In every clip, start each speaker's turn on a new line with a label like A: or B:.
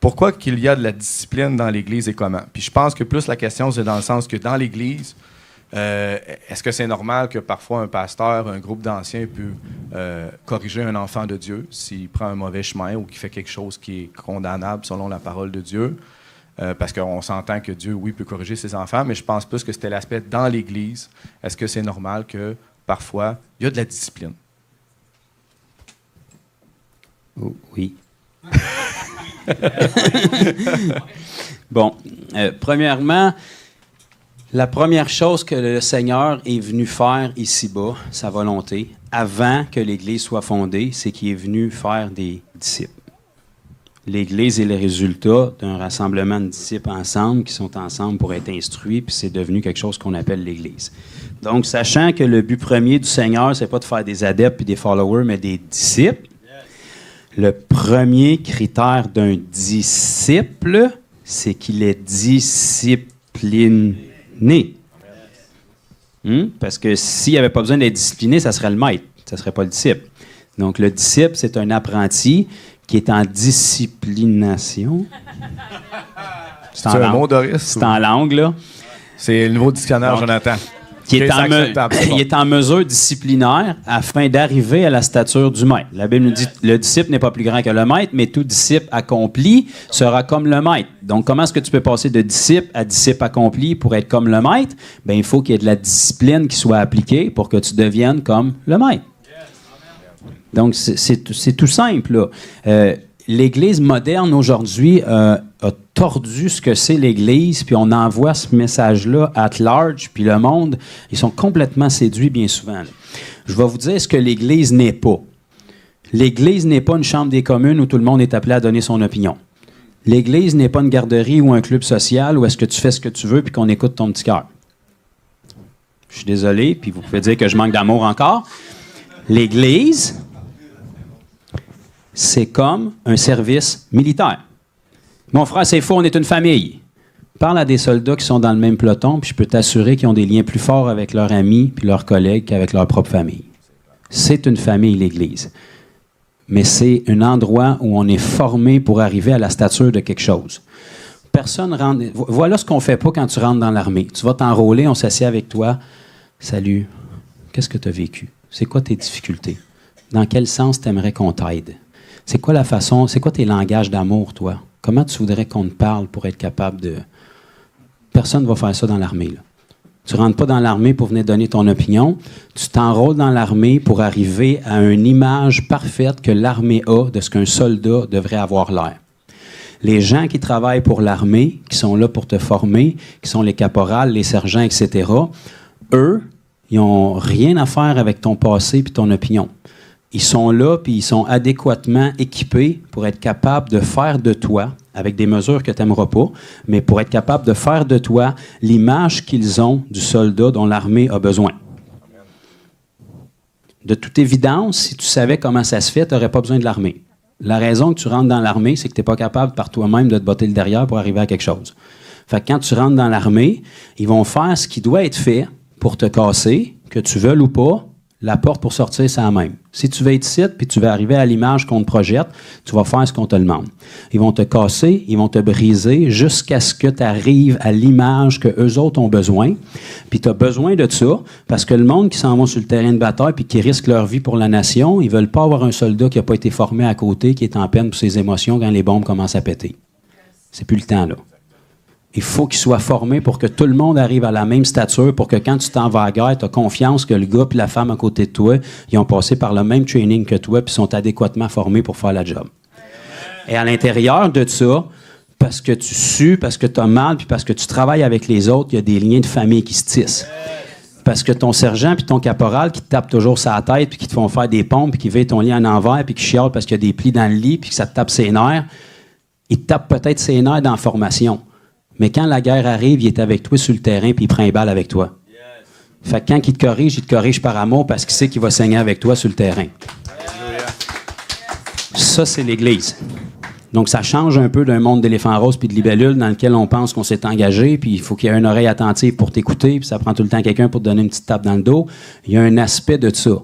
A: pourquoi qu'il y a de la discipline dans l'Église et comment? Puis je pense que plus la question, c'est dans le sens que dans l'Église, est-ce que c'est normal que parfois un pasteur, un groupe d'anciens peut corriger un enfant de Dieu s'il prend un mauvais chemin ou qu'il fait quelque chose qui est condamnable selon la parole de Dieu? Parce qu'on s'entend que Dieu, oui, peut corriger ses enfants, mais je pense plus que c'était l'aspect dans l'Église. Est-ce que c'est normal que parfois, il y a de la discipline?
B: Oui. Bon, premièrement, la première chose que le Seigneur est venu faire ici-bas, sa volonté, avant que l'Église soit fondée, c'est qu'il est venu faire des disciples. L'Église est le résultat d'un rassemblement de disciples ensemble, qui sont ensemble pour être instruits, puis c'est devenu quelque chose qu'on appelle l'Église. Donc, sachant que le but premier du Seigneur, c'est pas de faire des adeptes puis des followers, mais des disciples, le premier critère d'un disciple, c'est qu'il est discipliné. Parce que s'il n'y avait pas besoin d'être discipliné, ça serait le maître, ça ne serait pas le disciple. Donc, le disciple, c'est un apprenti qui est en disciplination.
A: C'est un mot, Doris?
B: C'est en langue, là.
A: C'est le nouveau dictionnaire, donc, Jonathan.
B: Il est en mesure disciplinaire afin d'arriver à la stature du maître. La Bible nous dit que le disciple n'est pas plus grand que le maître, mais tout disciple accompli sera comme le maître. Donc, comment est-ce que tu peux passer de disciple à disciple accompli pour être comme le maître? Bien, il faut qu'il y ait de la discipline qui soit appliquée pour que tu deviennes comme le maître. Donc, c'est tout simple, là. L'Église moderne, aujourd'hui, a tordu ce que c'est l'Église, puis on envoie ce message-là at large, puis le monde, ils sont complètement séduits bien souvent. Là. Je vais vous dire ce que l'Église n'est pas. L'Église n'est pas une chambre des communes où tout le monde est appelé à donner son opinion. L'Église n'est pas une garderie ou un club social où est-ce que tu fais ce que tu veux puis qu'on écoute ton petit cœur. Je suis désolé, puis vous pouvez dire que je manque d'amour encore. L'Église, c'est comme un service militaire. Mon frère, c'est faux, on est une famille. Parle à des soldats qui sont dans le même peloton, puis je peux t'assurer qu'ils ont des liens plus forts avec leurs amis puis leurs collègues qu'avec leur propre famille. C'est une famille, l'Église. Mais c'est un endroit où on est formé pour arriver à la stature de quelque chose. Personne rentre... Voilà ce qu'on ne fait pas quand tu rentres dans l'armée. Tu vas t'enrôler, on s'assied avec toi. Salut, qu'est-ce que tu as vécu? C'est quoi tes difficultés? Dans quel sens tu aimerais qu'on t'aide? C'est quoi la façon, c'est quoi tes langages d'amour, toi? Comment tu voudrais qu'on te parle pour être capable de... Personne ne va faire ça dans l'armée, là. Tu ne rentres pas dans l'armée pour venir donner ton opinion. Tu t'enrôles dans l'armée pour arriver à une image parfaite que l'armée a de ce qu'un soldat devrait avoir l'air. Les gens qui travaillent pour l'armée, qui sont là pour te former, qui sont les caporals, les sergents, etc., eux, ils n'ont rien à faire avec ton passé et ton opinion. Ils sont là, puis ils sont adéquatement équipés pour être capables de faire de toi, avec des mesures que tu n'aimeras pas, mais pour être capable de faire de toi l'image qu'ils ont du soldat dont l'armée a besoin. De toute évidence, si tu savais comment ça se fait, tu n'aurais pas besoin de l'armée. La raison que tu rentres dans l'armée, c'est que tu n'es pas capable par toi-même de te botter le derrière pour arriver à quelque chose. Fait que quand tu rentres dans l'armée, ils vont faire ce qui doit être fait pour te casser, que tu veuilles ou pas. La porte pour sortir, c'est la même. Si tu veux être ici puis tu veux arriver à l'image qu'on te projette, tu vas faire ce qu'on te demande. Ils vont te casser, ils vont te briser jusqu'à ce que tu arrives à l'image que eux autres ont besoin. Puis tu as besoin de ça parce que le monde qui s'en va sur le terrain de bataille puis qui risque leur vie pour la nation, ils veulent pas avoir un soldat qui n'a pas été formé à côté, qui est en peine pour ses émotions quand les bombes commencent à péter. C'est plus le temps, là. Il faut qu'il soit formé pour que tout le monde arrive à la même stature, pour que quand tu t'en vas à la guerre, tu as confiance que le gars et la femme à côté de toi, ils ont passé par le même training que toi puis sont adéquatement formés pour faire la job. Et à l'intérieur de ça, parce que tu sues, parce que tu as mal, puis parce que tu travailles avec les autres, il y a des liens de famille qui se tissent. Parce que ton sergent puis ton caporal qui te tapent toujours sur la tête puis qui te font faire des pompes puis qui veillent ton lit en envers puis qui chialent parce qu'il y a des plis dans le lit puis que ça te tape ses nerfs, il te tape peut-être ses nerfs dans la formation. Mais quand la guerre arrive, il est avec toi sur le terrain puis il prend une balle avec toi. Yes. Fait que quand il te corrige par amour parce qu'il sait qu'il va saigner avec toi sur le terrain. Ça, c'est l'Église. Donc, ça change un peu d'un monde d'éléphants roses puis de libellules dans lequel on pense qu'on s'est engagé puis il faut qu'il y ait une oreille attentive pour t'écouter puis ça prend tout le temps quelqu'un pour te donner une petite tape dans le dos. Il y a un aspect de ça.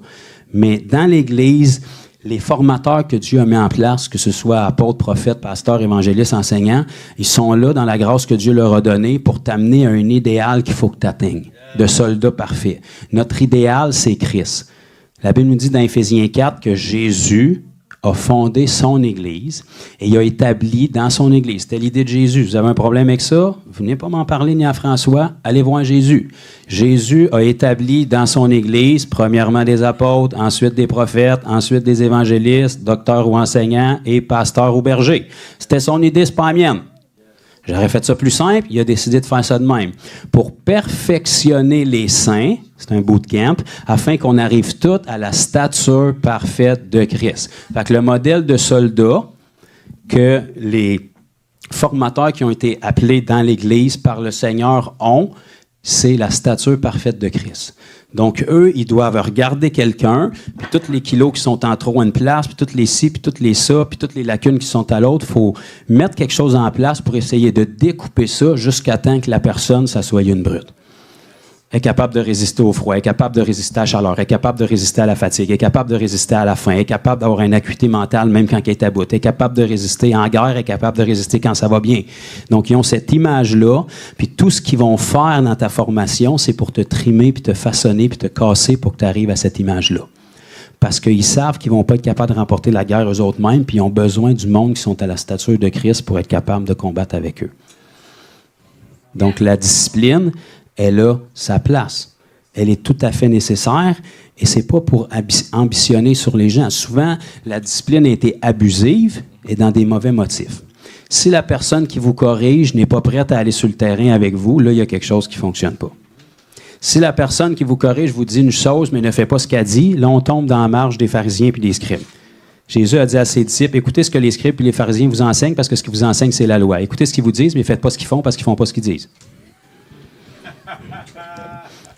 B: Mais dans l'Église, les formateurs que Dieu a mis en place, que ce soit apôtres, prophètes, pasteurs, évangélistes, enseignants, ils sont là dans la grâce que Dieu leur a donnée pour t'amener à un idéal qu'il faut que tu atteignes, de soldat parfait. Notre idéal, c'est Christ. La Bible nous dit dans Éphésiens 4 que Jésus a fondé son Église et il a établi dans son Église. C'était l'idée de Jésus. Vous avez un problème avec ça? Venez pas m'en parler ni à François. Allez voir Jésus. Jésus a établi dans son Église, premièrement des apôtres, ensuite des prophètes, ensuite des évangélistes, docteurs ou enseignants et pasteurs ou bergers. C'était son idée, c'est pas la mienne. J'aurais fait ça plus simple, il a décidé de faire ça de même. Pour perfectionner les saints, c'est un bootcamp, afin qu'on arrive tous à la stature parfaite de Christ. Fait que le modèle de soldat que les formateurs qui ont été appelés dans l'Église par le Seigneur ont, c'est la stature parfaite de Christ. Donc, eux, ils doivent regarder quelqu'un, puis tous les kilos qui sont en trop à une place, puis toutes les ci, puis toutes les ça, puis toutes les lacunes qui sont à l'autre, il faut mettre quelque chose en place pour essayer de découper ça jusqu'à temps que la personne, ça soit une brute. Est capable de résister au froid, est capable de résister à la chaleur, est capable de résister à la fatigue, est capable de résister à la faim, est capable d'avoir une acuité mentale même quand elle est à bout, est capable de résister en guerre, est capable de résister quand ça va bien. Donc, ils ont cette image-là, puis tout ce qu'ils vont faire dans ta formation, c'est pour te trimer, puis te façonner, puis te casser pour que tu arrives à cette image-là. Parce qu'ils savent qu'ils ne vont pas être capables de remporter la guerre eux autres mêmes, puis ils ont besoin du monde qui sont à la stature de Christ pour être capables de combattre avec eux. Donc, la discipline, elle a sa place. Elle est tout à fait nécessaire et c'est pas pour ambitionner sur les gens. Souvent, la discipline a été abusive et dans des mauvais motifs. Si la personne qui vous corrige n'est pas prête à aller sur le terrain avec vous, là, il y a quelque chose qui ne fonctionne pas. Si la personne qui vous corrige vous dit une chose mais ne fait pas ce qu'elle dit, là, on tombe dans la marge des pharisiens et des scribes. Jésus a dit à ses disciples, écoutez ce que les scribes et les pharisiens vous enseignent parce que ce qu'ils vous enseignent, c'est la loi. Écoutez ce qu'ils vous disent, mais faites pas ce qu'ils font parce qu'ils font pas ce qu'ils disent.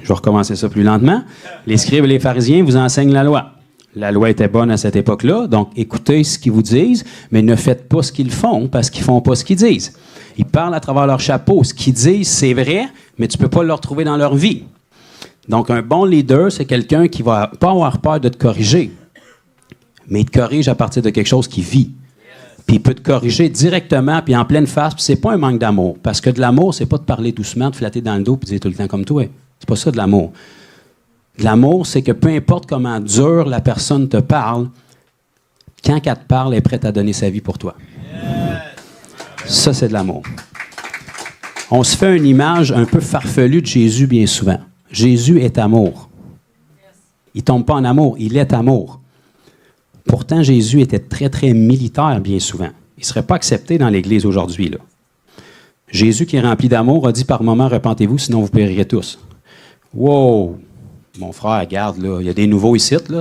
B: Je vais recommencer ça plus lentement. Les scribes et les pharisiens vous enseignent la loi. La loi était bonne à cette époque-là, donc écoutez ce qu'ils vous disent, mais ne faites pas ce qu'ils font parce qu'ils ne font pas ce qu'ils disent. Ils parlent à travers leur chapeau. Ce qu'ils disent, c'est vrai, mais tu ne peux pas le retrouver dans leur vie. Donc, un bon leader, c'est quelqu'un qui ne va pas avoir peur de te corriger, mais il te corrige à partir de quelque chose qu'il vit. Puis il peut te corriger directement, puis en pleine face, puis c'est pas un manque d'amour. Parce que de l'amour, c'est pas de parler doucement, de flatter dans le dos, puis de dire tout le temps comme toi. C'est pas ça de l'amour. De l'amour, c'est que peu importe comment dur la personne te parle, quand elle te parle, elle est prête à donner sa vie pour toi. Ça, c'est de l'amour. On se fait une image un peu farfelue de Jésus bien souvent. Jésus est amour. Il ne tombe pas en amour, il est amour. Pourtant, Jésus était très, très militaire bien souvent. Il ne serait pas accepté dans l'Église aujourd'hui, là. Jésus, qui est rempli d'amour, a dit par moments, repentez-vous, sinon vous périrez tous. Wow! Mon frère, regarde, là, il y a des nouveaux ici, là.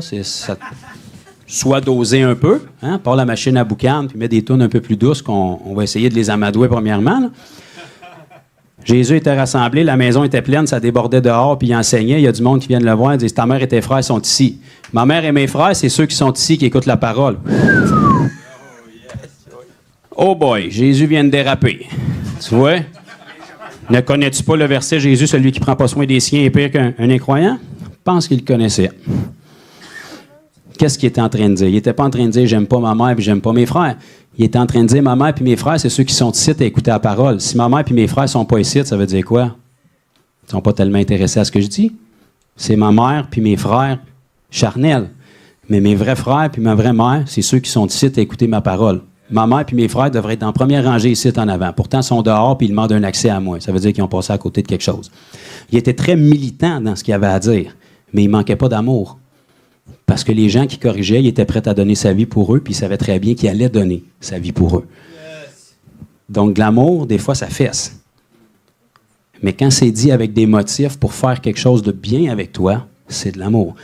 B: Soit doser un peu, hein, par la machine à boucan, puis mettre des tunes un peu plus douces qu'on va essayer de les amadouer premièrement, là. Jésus était rassemblé, la maison était pleine, ça débordait dehors, puis il enseignait. Il y a du monde qui vient le voir, ils disent, ta mère et tes frères sont ici. Ma mère et mes frères, c'est ceux qui sont ici, qui écoutent la parole. Oh boy, Jésus vient de déraper. Tu vois? Ne connais-tu pas le verset, Jésus, celui qui ne prend pas soin des siens est pire qu'un incroyant? Je pense qu'il le connaissait. Qu'est-ce qu'il était en train de dire? Il n'était pas en train de dire, j'aime pas ma mère et j'aime pas mes frères. Il était en train de dire, ma mère et mes frères, c'est ceux qui sont ici à écouter la parole. Si ma mère et mes frères ne sont pas ici, ça veut dire quoi? Ils ne sont pas tellement intéressés à ce que je dis. C'est ma mère puis mes frères charnels. Mais mes vrais frères puis ma vraie mère, c'est ceux qui sont ici à écouter ma parole. Ma mère puis mes frères devraient être en première rangée ici en avant. Pourtant, ils sont dehors puis ils demandent un accès à moi. Ça veut dire qu'ils ont passé à côté de quelque chose. Il était très militant dans ce qu'il avait à dire, mais il ne manquait pas d'amour. Parce que les gens qui corrigeaient, ils étaient prêts à donner sa vie pour eux, puis ils savaient très bien qu'il allait donner sa vie pour eux. Yes. Donc, de l'amour, des fois, ça fesse. Mais quand c'est dit avec des motifs pour faire quelque chose de bien avec toi, c'est de l'amour.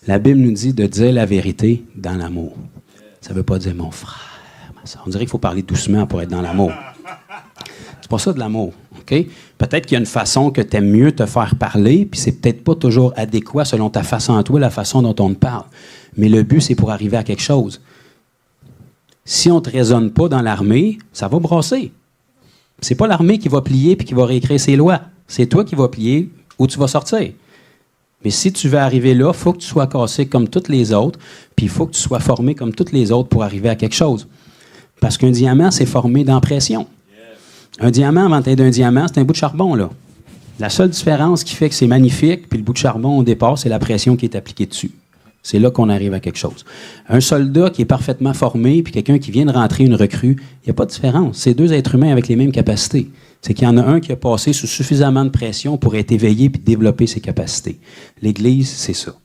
B: La Bible nous dit de dire la vérité dans l'amour. Ça ne veut pas dire mon frère, ma soeur. On dirait qu'il faut parler doucement pour être dans l'amour. C'est pas ça de l'amour. Okay? Peut-être qu'il y a une façon que tu aimes mieux te faire parler, puis c'est peut-être pas toujours adéquat selon ta façon à toi, la façon dont on te parle. Mais le but, c'est pour arriver à quelque chose. Si on ne te raisonne pas dans l'armée, ça va brasser. C'est pas l'armée qui va plier puis qui va réécrire ses lois. C'est toi qui vas plier ou tu vas sortir. Mais si tu veux arriver là, il faut que tu sois cassé comme toutes les autres, puis il faut que tu sois formé comme toutes les autres pour arriver à quelque chose. Parce qu'un diamant, c'est formé dans pression. Un diamant, avant d'être un diamant, c'est un bout de charbon, là. La seule différence qui fait que c'est magnifique, puis le bout de charbon au départ, c'est la pression qui est appliquée dessus. C'est là qu'on arrive à quelque chose. Un soldat qui est parfaitement formé, puis quelqu'un qui vient de rentrer une recrue, il n'y a pas de différence. C'est deux êtres humains avec les mêmes capacités. C'est qu'il y en a un qui a passé sous suffisamment de pression pour être éveillé puis développer ses capacités. L'Église, c'est ça.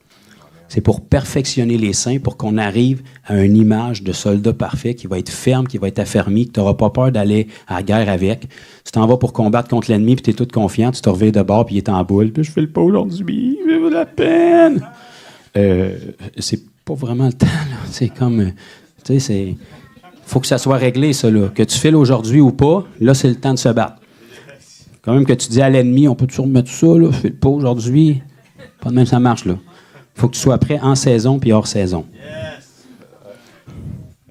B: C'est pour perfectionner les saints, pour qu'on arrive à une image de soldat parfait qui va être ferme, qui va être affermi, que tu n'auras pas peur d'aller à la guerre avec. Tu t'en vas pour combattre contre l'ennemi, puis tu es tout confiant, tu te reviens de bord, puis il est en boule. Puis je fais le pas aujourd'hui, ça vaut la peine. C'est pas vraiment le temps, là. C'est comme... tu sais, c'est... faut que ça soit réglé, ça, là. Que tu files aujourd'hui ou pas, là, c'est le temps de se battre. Quand même que tu dis à l'ennemi, on peut toujours remettre ça, là, je file pas aujourd'hui. Pas de même, ça marche, là. Il faut que tu sois prêt en saison puis hors saison. Yes.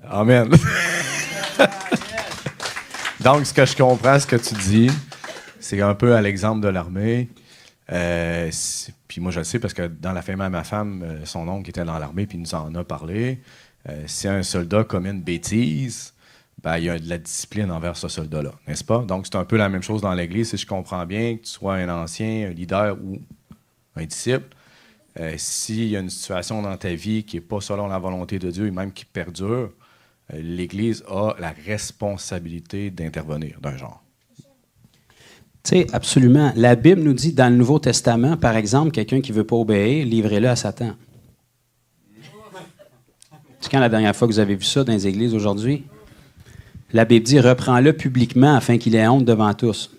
A: Amen. Donc, ce que je comprends, ce que tu dis, c'est un peu à l'exemple de l'armée. Puis moi, je le sais parce que dans la famille de ma femme, son oncle était dans l'armée puis il nous en a parlé. Si un soldat commet une bêtise, ben, il y a de la discipline envers ce soldat-là, n'est-ce pas? Donc, c'est un peu la même chose dans l'Église. Si je comprends bien, que tu sois un ancien, un leader ou un disciple, s'il y a une situation dans ta vie qui n'est pas selon la volonté de Dieu et même qui perdure, l'Église a la responsabilité d'intervenir d'un genre.
B: Tu sais, absolument. La Bible nous dit dans le Nouveau Testament, par exemple, quelqu'un qui ne veut pas obéir, livrez-le à Satan. C'est quand la dernière fois que vous avez vu ça dans les églises aujourd'hui? La Bible dit, reprends-le publiquement afin qu'il ait honte devant tous.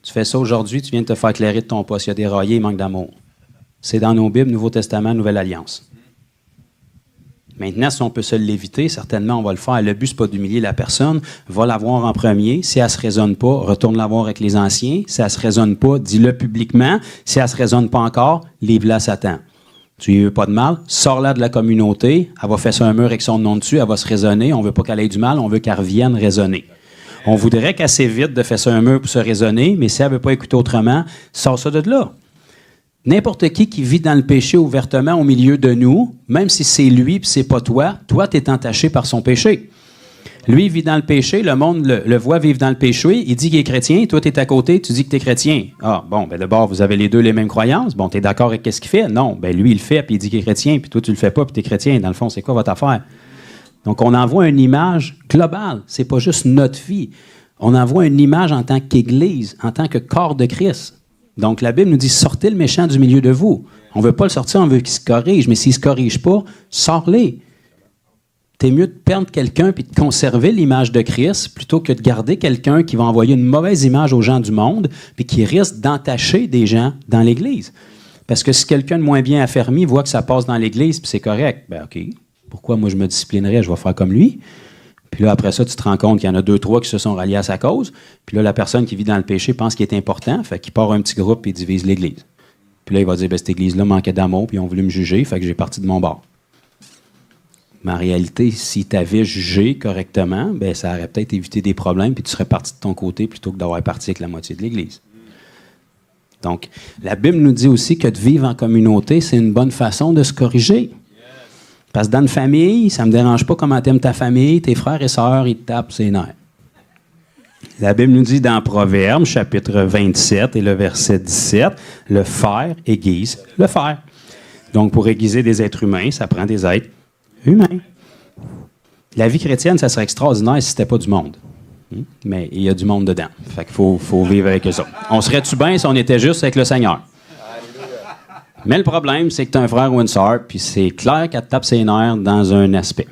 B: Tu fais ça aujourd'hui, tu viens de te faire éclairer de ton poste. Il y a déraillé, il manque d'amour. C'est dans nos Bibles, Nouveau Testament, Nouvelle Alliance. Maintenant, si on peut se l'éviter, certainement, on va le faire. Le but, ce n'est pas d'humilier la personne. Va la voir en premier. Si elle ne se raisonne pas, retourne la voir avec les anciens. Si elle ne se raisonne pas, dis-le publiquement. Si elle ne se raisonne pas encore, livre-la à Satan. Tu lui veux pas de mal, sors-la de la communauté. Elle va faire ça un mur avec son nom dessus. Elle va se raisonner. On ne veut pas qu'elle ait du mal. On veut qu'elle revienne raisonner. On voudrait qu'elle s'évite de faire ça un mur pour se raisonner, mais si elle ne veut pas écouter autrement, sors ça de là. N'importe qui vit dans le péché ouvertement au milieu de nous, même si c'est lui et c'est pas toi, toi, tu es entaché par son péché. Lui, il vit dans le péché, le monde le voit vivre dans le péché, il dit qu'il est chrétien, toi, tu es à côté, tu dis que tu es chrétien. Ah, bon, ben d'abord, vous avez les deux les mêmes croyances. Bon, tu es d'accord avec ce qu'il fait? Non, ben lui, il le fait, puis il dit qu'il est chrétien, puis toi, tu le fais pas, puis tu es chrétien. Dans le fond, c'est quoi votre affaire? Donc, on envoie une image globale. C'est pas juste notre vie. On envoie une image en tant qu'Église, en tant que corps de Christ. Donc, la Bible nous dit, sortez le méchant du milieu de vous. On ne veut pas le sortir, on veut qu'il se corrige. Mais s'il ne se corrige pas, sors-les. T'es mieux de perdre quelqu'un et de conserver l'image de Christ plutôt que de garder quelqu'un qui va envoyer une mauvaise image aux gens du monde puis qui risque d'entacher des gens dans l'Église. Parce que si quelqu'un de moins bien affermi voit que ça passe dans l'Église puis c'est correct, ben OK, pourquoi moi je me disciplinerais, je vais faire comme lui? Puis là, après ça, tu te rends compte qu'il y en a 2-3 qui se sont ralliés à sa cause. Puis là, la personne qui vit dans le péché pense qu'il est important, fait qu'il part un petit groupe et divise l'Église. Puis là, il va dire, ben, cette Église-là manquait d'amour, puis ils ont voulu me juger, fait que j'ai parti de mon bord. Mais en réalité, si tu avais jugé correctement, ben, ça aurait peut-être évité des problèmes, puis tu serais parti de ton côté plutôt que d'avoir parti avec la moitié de l'Église. Donc, la Bible nous dit aussi que de vivre en communauté, c'est une bonne façon de se corriger. Parce que dans une famille, ça ne me dérange pas comment tu aimes ta famille, tes frères et sœurs, ils te tapent ses nerfs. La Bible nous dit dans Proverbes, chapitre 27 et le verset 17, « Le fer aiguise le fer ». Donc, pour aiguiser des êtres humains, ça prend des êtres humains. La vie chrétienne, ça serait extraordinaire si ce n'était pas du monde. Mais il y a du monde dedans. Fait qu'il faut vivre avec ça. On serait-tu bien si on était juste avec le Seigneur? Mais le problème, c'est que tu as un frère ou une sœur, puis c'est clair qu'elle te tape ses nerfs dans un aspect.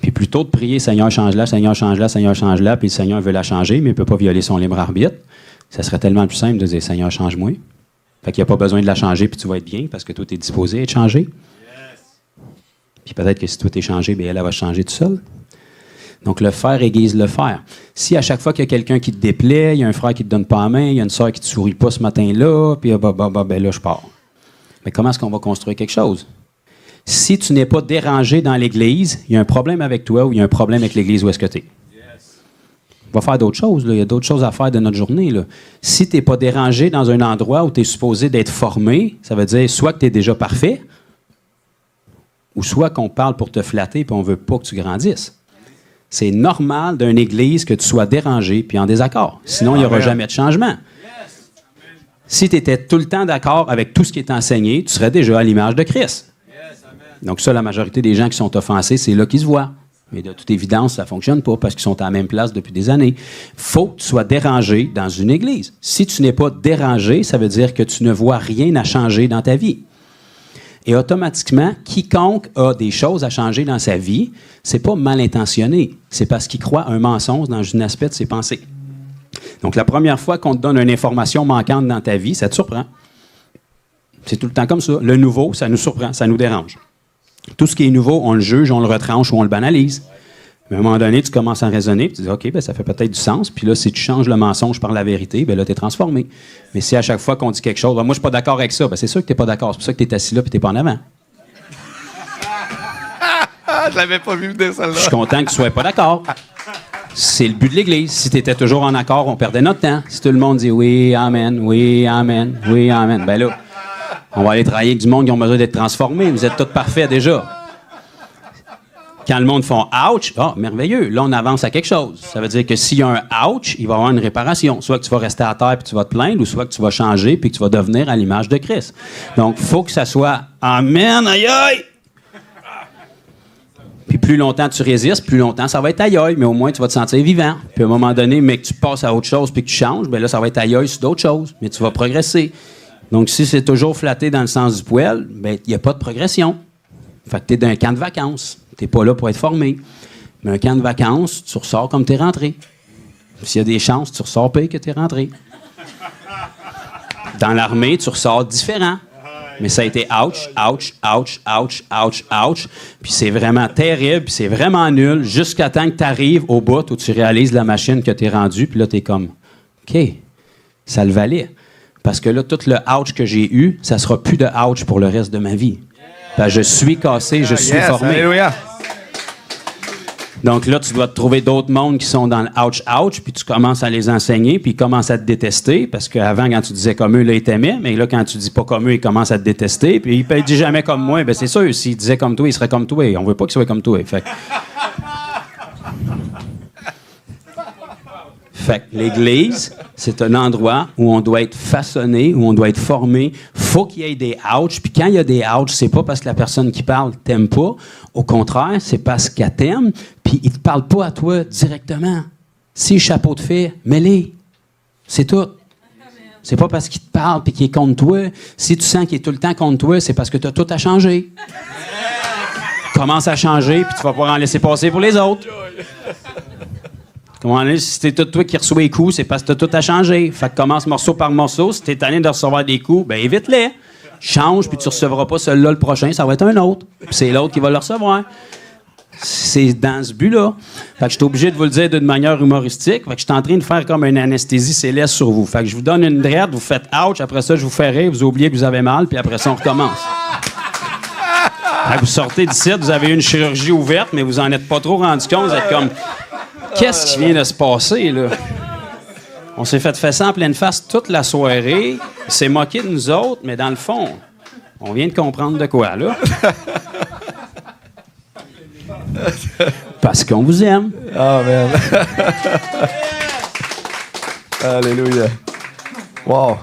B: Puis plutôt de prier « Seigneur, change-la, Seigneur, change-la, Seigneur, change-la », puis le Seigneur veut la changer, mais il ne peut pas violer son libre arbitre, ça serait tellement plus simple de dire « Seigneur, change-moi ». Fait qu'il n'y a pas besoin de la changer, puis tu vas être bien, parce que toi, tu es disposé à être changé. Puis peut-être que si toi, tu es changé, bien, elle va changer tout seul. Donc, le fer aiguise le fer. Si à chaque fois qu'il y a quelqu'un qui te déplaît, il y a un frère qui te donne pas la main, il y a une sœur qui te sourit pas ce matin-là, puis ben là, je pars. Mais comment est-ce qu'on va construire quelque chose? Si tu n'es pas dérangé dans l'Église, il y a un problème avec toi ou il y a un problème avec l'Église où est-ce que tu es. Va faire d'autres choses. Là. Il y a d'autres choses à faire de notre journée. Là. Si tu n'es pas dérangé dans un endroit où tu es supposé d'être formé, ça veut dire soit que tu es déjà parfait, ou soit qu'on parle pour te flatter et on ne veut pas que tu grandisses. C'est normal d'une église que tu sois dérangé puis en désaccord. Sinon, il n'y aura jamais de changement. Si tu étais tout le temps d'accord avec tout ce qui est enseigné, tu serais déjà à l'image de Christ. Donc ça, la majorité des gens qui sont offensés, c'est là qu'ils se voient. Mais de toute évidence, ça ne fonctionne pas parce qu'ils sont à la même place depuis des années. Il faut que tu sois dérangé dans une église. Si tu n'es pas dérangé, ça veut dire que tu ne vois rien à changer dans ta vie. Et automatiquement, quiconque a des choses à changer dans sa vie, c'est pas mal intentionné. C'est parce qu'il croit un mensonge dans un aspect de ses pensées. Donc, la première fois qu'on te donne une information manquante dans ta vie, ça te surprend. C'est tout le temps comme ça. Le nouveau, ça nous surprend, ça nous dérange. Tout ce qui est nouveau, on le juge, on le retranche ou on le banalise. Mais à un moment donné, tu commences à raisonner, puis tu dis, OK, ben, ça fait peut-être du sens. Puis là, si tu changes le mensonge par la vérité, ben là, tu es transformé. Mais si à chaque fois qu'on dit quelque chose, ben, moi, je suis pas d'accord avec ça, ben, c'est sûr que tu n'es pas d'accord. C'est pour ça que tu es assis là et tu n'es pas en avant.
A: Je l'avais pas vu venir, celle-là.
B: Je suis content que tu sois pas d'accord. C'est le but de l'Église. Si tu étais toujours en accord, on perdait notre temps. Si tout le monde dit oui, amen, oui, amen, oui, amen, ben là, on va aller travailler avec du monde qui ont besoin d'être transformés. Vous êtes tous parfaits déjà. Quand le monde font « ouch », ah, merveilleux, là, on avance à quelque chose. Ça veut dire que s'il y a un « ouch », il va y avoir une réparation. Soit que tu vas rester à terre et tu vas te plaindre, ou soit que tu vas changer puis que tu vas devenir à l'image de Christ. Donc, il faut que ça soit « amen, aïe aïe ». Puis plus longtemps tu résistes, plus longtemps ça va être aïe aïe, mais au moins tu vas te sentir vivant. Puis à un moment donné, mais que tu passes à autre chose puis que tu changes, bien là, ça va être aïe aïe sur d'autres choses, mais tu vas progresser. Donc, si c'est toujours flatté dans le sens du poil, bien, il n'y a pas de progression. Fait que tu es dans un camp de vacances. Tu n'es pas là pour être formé. Mais un camp de vacances, tu ressors comme tu es rentré. S'il y a des chances, tu ressors pire que tu es rentré. Dans l'armée, tu ressors différent. Mais ça a été ouch, ouch, ouch, ouch, ouch, ouch. Puis c'est vraiment terrible, puis c'est vraiment nul, jusqu'à temps que tu arrives au bout où tu réalises la machine que tu es rendue, puis là, tu es comme, OK, ça le valait. Parce que là, tout le ouch que j'ai eu, ça sera plus de ouch pour le reste de ma vie. Parce que je suis cassé, je suis formé.
A: Alléluia.
B: Donc là, tu dois te trouver d'autres mondes qui sont dans le ouch, puis tu commences à les enseigner, puis ils commencent à te détester, parce qu'avant, quand tu disais comme eux, là, ils t'aimaient, mais là, quand tu dis pas comme eux, ils commencent à te détester, puis ils ne disent jamais comme moi. Bien, c'est sûr, s'ils disaient comme toi, ils seraient comme toi. On veut pas qu'ils soient comme toi. Fait que l'Église, c'est un endroit où on doit être façonné, où on doit être formé. Faut qu'il y ait des ouch. Puis quand il y a des ouch, c'est pas parce que la personne qui parle t'aime pas. Au contraire, c'est parce qu'elle t'aime. Puis il te parle pas à toi directement. Si chapeau de fait, mets-les. C'est tout. C'est pas parce qu'il te parle puis qu'il est contre toi. Si tu sens qu'il est tout le temps contre toi, c'est parce que tu as tout à changer. Commence à changer, puis tu vas pouvoir en laisser passer pour les autres. Si c'est tout toi qui reçois les coups, c'est parce que t'as tout à changer. Fait que commence morceau par morceau. Si t'es tanné de recevoir des coups, ben évite-les. Change, puis tu recevras pas celui-là le prochain, ça va être un autre. Puis c'est l'autre qui va le recevoir. C'est dans ce but-là. Fait que je suis obligé de vous le dire d'une manière humoristique. Fait que je suis en train de faire comme une anesthésie céleste sur vous. Fait que je vous donne une drette, vous faites ouch, après ça, je vous fais rire, vous oubliez que vous avez mal, puis après ça, on recommence. Fait que vous sortez d'ici, vous avez une chirurgie ouverte, mais vous en êtes pas trop rendu compte, vous êtes comme... Qu'est-ce qui vient de se passer, là? On s'est fait ça en pleine face toute la soirée. Il s'est moqué de nous autres, mais dans le fond, on vient de comprendre de quoi, là. Parce qu'on vous aime.
A: Amen. Alléluia. Wow.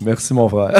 A: Merci, mon frère.